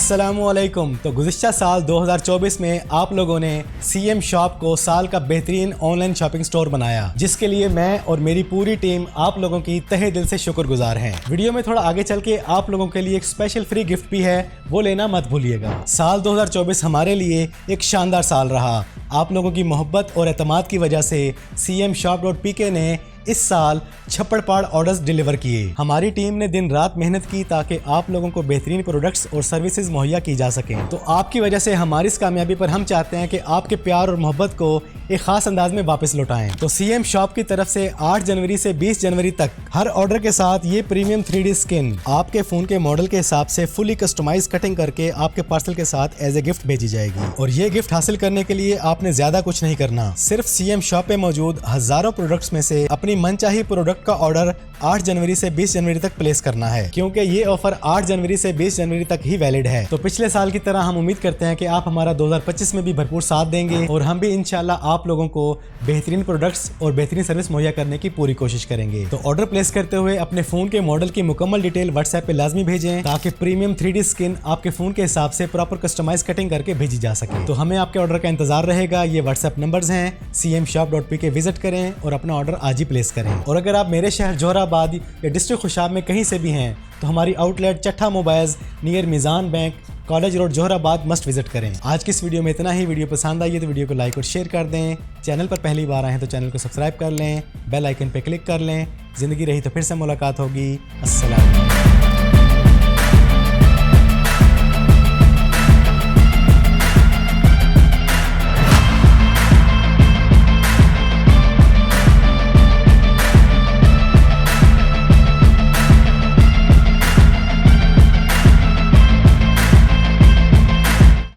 अस्सलामुअलैकुम। तो गुज़िश्ता साल 2024 में आप लोगों ने सीएम शॉप को साल का बेहतरीन ऑनलाइन शॉपिंग स्टोर बनाया, जिसके लिए मैं और मेरी पूरी टीम आप लोगों की तहे दिल से शुक्रगुजार हैं। वीडियो में थोड़ा आगे चल के आप लोगों के लिए एक स्पेशल फ्री गिफ्ट भी है, वो लेना मत भूलिएगा। साल 2024 हमारे लिए एक शानदार साल रहा। आप लोगों की मोहब्बत और एतमाद की वजह से cmshop.pk ने इस साल छप्पड़ ऑर्डर्स डिलीवर किए। हमारी टीम ने दिन रात मेहनत की ताकि आप लोगों को बेहतरीन प्रोडक्ट्स और सर्विसेज मुहैया की जा सकें। तो आपकी वजह से हमारी इस कामयाबी पर हम चाहते हैं कि आपके प्यार और मोहब्बत को एक खास अंदाज में वापस लौटाएं। तो सीएम शॉप की तरफ से 8 जनवरी से 20 जनवरी तक हर ऑर्डर के साथ ये प्रीमियम 3D स्किन आपके फोन के मॉडल के हिसाब से फुली कस्टमाइज कटिंग करके आपके पार्सल के साथ एज ए गिफ्ट भेजी जाएगी। और ये गिफ्ट हासिल करने के लिए आपने ज्यादा कुछ नहीं करना, सिर्फ सीएम शॉप पे मौजूद हजारों प्रोडक्ट्स में से अपनी मनचाही प्रोडक्ट का ऑर्डर 8 जनवरी से 20 जनवरी तक प्लेस करना है, क्योंकि ये ऑफर 8 जनवरी से 20 जनवरी तक ही वैलिड है। तो पिछले साल की तरह हम उम्मीद करते हैं कि आप हमारा 2025 में भी भरपूर साथ देंगे और हम भी इंशाल्लाह आप लोगों को बेहतरीन प्रोडक्ट्स और बेहतरीन सर्विस मुहैया करने की पूरी कोशिश करेंगे। तो ऑर्डर प्लेस करते हुए अपने फोन के मॉडल की मुकम्मल डिटेल व्हाट्सएप पे लाजमी भेजें, ताकि प्रीमियम 3D स्किन आपके फोन के हिसाब से प्रॉपर कस्टमाइज कटिंग करके भेजी जा सके। तो हमें आपके ऑर्डर का इंतजार रहेगा। ये व्हाट्सएप नंबर्स हैं, cmshop.pk विजिट करें और अपना ऑर्डर आज ही प्लेस करें। और अगर आप मेरे शहर जोहराबाद या डिस्ट्रिक्ट खुशाब में कहीं से भी हैं तो हमारी outlet Chattha mobiles near Meezan bank college road Jauharabad must visit करें। आज की इस वीडियो में इतना ही। वीडियो पसंद आई है तो वीडियो को लाइक और शेयर कर दें। चैनल पर पहली बार आए हैं तो चैनल को सब्सक्राइब कर लें, बेल आइकन पर क्लिक कर लें। जिंदगी रही तो फिर से मुलाकात होगी। अस्सलाम।